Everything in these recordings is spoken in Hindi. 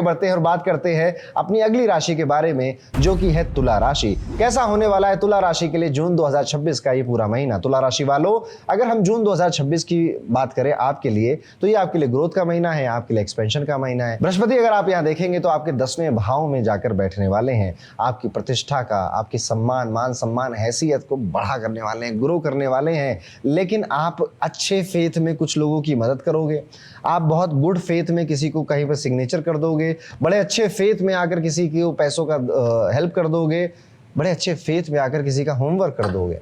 बढ़ते हैं और बात करते हैं अपनी अगली राशि के बारे में, जो कि है तुला राशि। कैसा होने वाला है तुला राशि के लिए जून 2026 का ये पूरा महीना। तुला राशि वालों, अगर हम जून 2026 की बात करें आपके लिए, तो ये आपके लिए ग्रोथ का महीना है, आपके लिए एक्सपेंशन का महीना है। बृहस्पति अगर आप यहाँ देखेंगे तो आपके 10वें भाव में जाकर बैठने वाले हैं। आपकी प्रतिष्ठा का, आपकी सम्मान, मान सम्मान, हैसियत को बढ़ा करने वाले हैं, ग्रो करने वाले हैं। लेकिन आप अच्छे फेथ में कुछ लोगों की मदद करोगे, आप बहुत गुड फेथ में किसी को कहीं पर सिग्नेचर कर दोगे, बड़े अच्छे फेथ में आकर किसी को पैसों का हेल्प कर दोगे, बड़े अच्छे फेथ में आकर किसी का होमवर्क कर दोगे।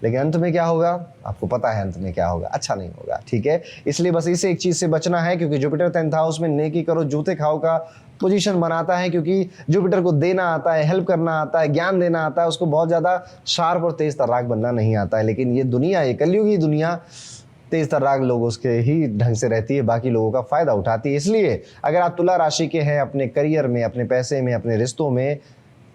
लेकिन अंत में क्या होगा आपको पता है, अंत में क्या होगा, अच्छा नहीं होगा। ठीक है, इसलिए बस इसे एक चीज से बचना है, क्योंकि जुपिटर 10th हाउस में नेकी करो जूते खाओ का पोजीशन बनाता है। क्योंकि जुपिटर को देना आता है, हेल्प करना आता है, ज्ञान देना आता है, उसको बहुत ज्यादा शार्प और तेज तर्राक बनना नहीं आता है। लेकिन ये दुनिया, ये कलयुगी दुनिया, तेज तर्राक लोग उसके ही ढंग से रहती है, बाकी लोगों का फायदा उठाती है। इसलिए अगर आप तुला राशि के हैं, अपने करियर में, अपने पैसे में, अपने रिश्तों में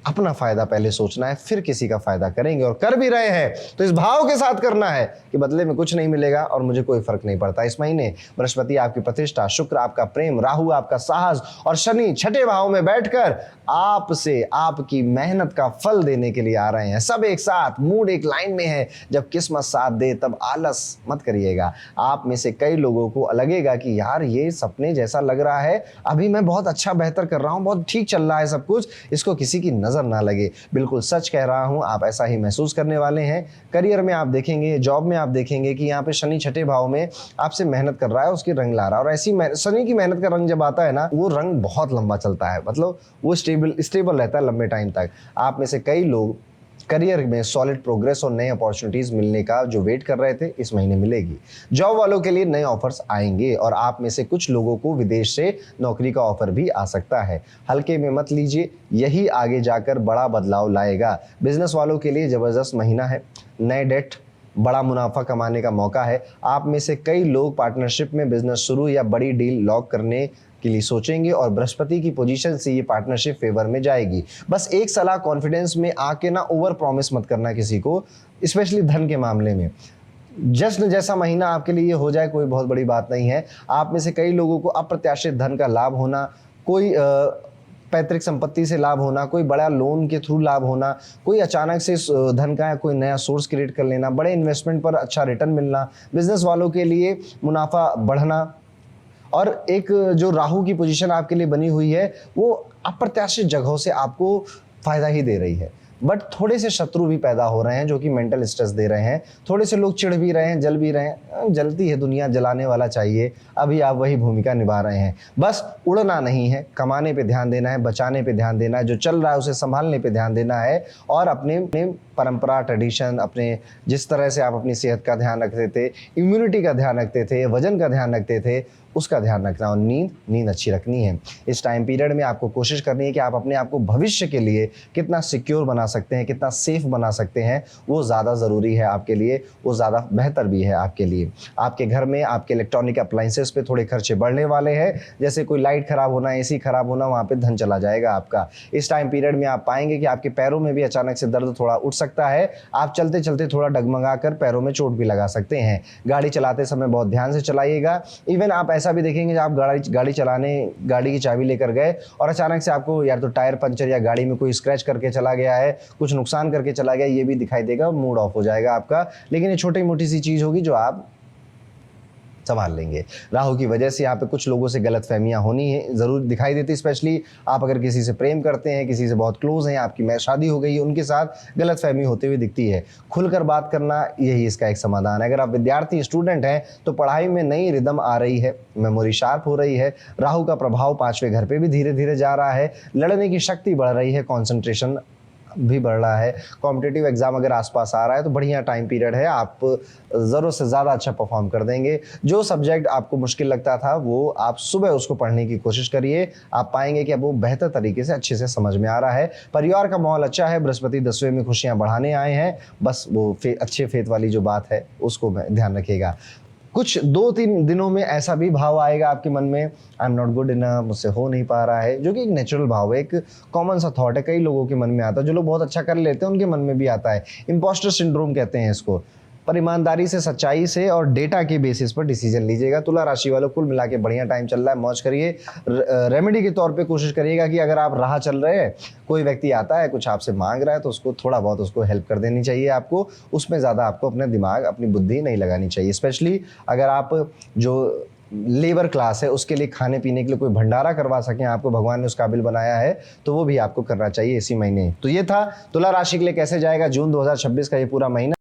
अपना फायदा पहले सोचना है, फिर किसी का फायदा करेंगे। और कर भी रहे हैं तो इस भाव के साथ करना है कि बदले में कुछ नहीं मिलेगा और मुझे कोई फर्क नहीं पड़ता। इस महीने बृहस्पति आपकी प्रतिष्ठा, शुक्र आपका प्रेम, राहु आपका साहस और शनि छठे भाव में बैठकर आपसे आपकी मेहनत का फल देने के लिए आ रहे हैं। सब एक साथ, मूड एक लाइन में है। जब किस्मत साथ दे तब आलस मत करिएगा। आप में से कई लोगों को लगेगा कि यार ये सपने जैसा लग रहा है, अभी मैं बहुत अच्छा बेहतर कर रहा हूं, बहुत ठीक चल रहा है सब कुछ, इसको किसी की नजर ना लगे। बिल्कुल सच कह रहा हूं, आप ऐसा ही महसूस करने वाले हैं। करियर में आप देखेंगे, जॉब में आप देखेंगे कि यहाँ पे शनि छठे भाव में आपसे मेहनत कर रहा है, उसकी रंग ला रहा है। और ऐसी शनि की मेहनत का रंग जब आता है ना, वो रंग बहुत लंबा चलता है, मतलब वो स्टेबल रहता है लंबे टाइम तक। आप में से कई लोग करियर में सॉलिड प्रोग्रेस और नए अपॉर्चुनिटीज मिलने का जो वेट कर रहे थे, इस महीने मिलेगी। जॉब वालों के लिए नए ऑफर्स आएंगे और आप में से कुछ लोगों को विदेश से नौकरी का ऑफर भी आ सकता है। हल्के में मत लीजिए, यही आगे जाकर बड़ा बदलाव लाएगा। बिजनेस वालों के लिए जबरदस्त महीना है। नए डेट, बड़ा मुनाफा कमाने का मौका है। आप में से कई लोग पार्टनरशिप में बिजनेस शुरू या बड़ी डील लॉक करने के लिए सोचेंगे और बृहस्पति की पोजीशन से ये पार्टनरशिप फेवर में जाएगी। बस एक सलाह, कॉन्फिडेंस में आके ना ओवर प्रॉमिस मत करना किसी को, स्पेशली धन के मामले में। जश्न जैसा महीना आपके लिए हो जाए कोई बहुत बड़ी बात नहीं है। आप में से कई लोगों को अप्रत्याशित धन का लाभ होना, कोई पैतृक संपत्ति से लाभ होना, कोई बड़ा लोन के थ्रू लाभ होना, कोई अचानक से धन का कोई नया सोर्स क्रिएट कर लेना, बड़े इन्वेस्टमेंट पर अच्छा रिटर्न मिलना, बिजनेस वालों के लिए मुनाफा बढ़ना। और एक जो राहु की पोजीशन आपके लिए बनी हुई है, वो अप्रत्याशित जगहों से आपको फायदा ही दे रही है। बट थोड़े से शत्रु भी पैदा हो रहे हैं जो कि मेंटल स्ट्रेस दे रहे हैं। थोड़े से लोग चिढ़ भी रहे हैं, जल भी रहे हैं। जलती है दुनिया, जलाने वाला चाहिए। अभी आप वही भूमिका निभा रहे हैं। बस उड़ना नहीं है, कमाने पे ध्यान देना है, बचाने पे ध्यान देना है, जो चल रहा है उसे संभालने पे ध्यान देना है। और अपने परंपरा, ट्रेडिशन, अपने जिस तरह से आप अपनी सेहत का ध्यान रखते थे, इम्यूनिटी का ध्यान रखते थे, वजन का ध्यान रखते थे, उसका ध्यान रखना। और नींद अच्छी रखनी है। इस टाइम पीरियड में आपको कोशिश करनी है कि आप अपने आप को भविष्य के लिए कितना सिक्योर बना सकते हैं, कितना सेफ बना सकते हैं, वो ज़्यादा ज़रूरी है आपके लिए, वो ज़्यादा बेहतर भी है आपके लिए। आपके घर में आपके इलेक्ट्रॉनिक अप्लाइंसेस पे थोड़े खर्चे बढ़ने वाले हैं। जैसे कोई लाइट खराब होना, एसी खराब होना, वहाँ पे धन चला जाएगा आपका। इस टाइम पीरियड में आप पाएंगे कि आपके पैरों में भी अचानक से दर्द थोड़ा उठ सकता है। आप चलते चलते थोड़ा डगमगा कर पैरों में चोट भी लगा सकते हैं। गाड़ी चलाते समय बहुत ध्यान से चलाइएगा। इवन आप ऐसा भी देखेंगे जब आप गाड़ी चलाने गाड़ी की चाबी लेकर गए और अचानक से आपको या तो टायर पंचर या गाड़ी में कोई स्क्रैच करके चला गया है, कुछ नुकसान करके चला गया, ये भी दिखाई देगा, मूड ऑफ हो जाएगा आपका। लेकिन ये छोटी मोटी सी चीज होगी जो आप संभाल लेंगे। राहु की वजह से यहाँ पे कुछ लोगों से गलतफहमियां होनी है, जरूर दिखाई देती। स्पेशली आप अगर किसी से प्रेम करते हैं, किसी से बहुत क्लोज हैं, आपकी शादी हो गई है, उनके साथ गलतफहमी होते हुए दिखती है। खुलकर बात करना, यही इसका एक समाधान है। अगर आप विद्यार्थी, स्टूडेंट हैं तो पढ़ाई में नई रिदम आ रही है, मेमोरी शार्प हो रही है। राहु का प्रभाव 5वें घर पे भी धीरे धीरे जा रहा है। लड़ने की शक्ति बढ़ रही है, कॉन्सेंट्रेशन भी बढ़ रहा है। कॉम्पिटिटिव एग्जाम अगर आसपास आ रहा है तो बढ़िया टाइम पीरियड है, आप ज़रूरत से ज़्यादा अच्छा परफॉर्म कर देंगे। जो सब्जेक्ट आपको मुश्किल लगता था वो आप सुबह उसको पढ़ने की कोशिश करिए, आप पाएंगे कि अब वो बेहतर तरीके से अच्छे से समझ में आ रहा है। परिवार का माहौल अच्छा है। बृहस्पति 10वें में खुशियाँ बढ़ाने आए हैं। बस वो अच्छे फेथ वाली जो बात है उसको ध्यान रखिएगा। कुछ 2-3 दिनों में ऐसा भी भाव आएगा आपके मन में, I am not good enough, मुझसे हो नहीं पा रहा है, जो कि एक नेचुरल भाव है, एक कॉमन सा थॉट है, कई लोगों के मन में आता है। जो लोग बहुत अच्छा कर लेते हैं उनके मन में भी आता है। इम्पोस्टर सिंड्रोम कहते हैं इसको। पर ईमानदारी से, सच्चाई से और डेटा के बेसिस पर डिसीजन लीजिएगा। तुला राशि वालों, कुल मिला के बढ़िया टाइम चल रहा है, मौज करिए। रेमेडी के तौर पे कोशिश करिएगा कि अगर आप राह चल रहे हैं, कोई व्यक्ति आता है कुछ आपसे मांग रहा है, तो उसको थोड़ा बहुत उसको हेल्प कर देनी चाहिए आपको। उसमें ज़्यादा आपको अपना दिमाग, अपनी बुद्धि नहीं लगानी चाहिए। स्पेशली अगर आप जो लेबर क्लास है उसके लिए खाने पीने के लिए कोई भंडारा करवा सकें, आपको भगवान ने उस काबिल बनाया है, तो वो भी आपको करना चाहिए इसी महीने। तो ये था तुला राशि के लिए कैसे जाएगा जून 2026 का ये पूरा महीना।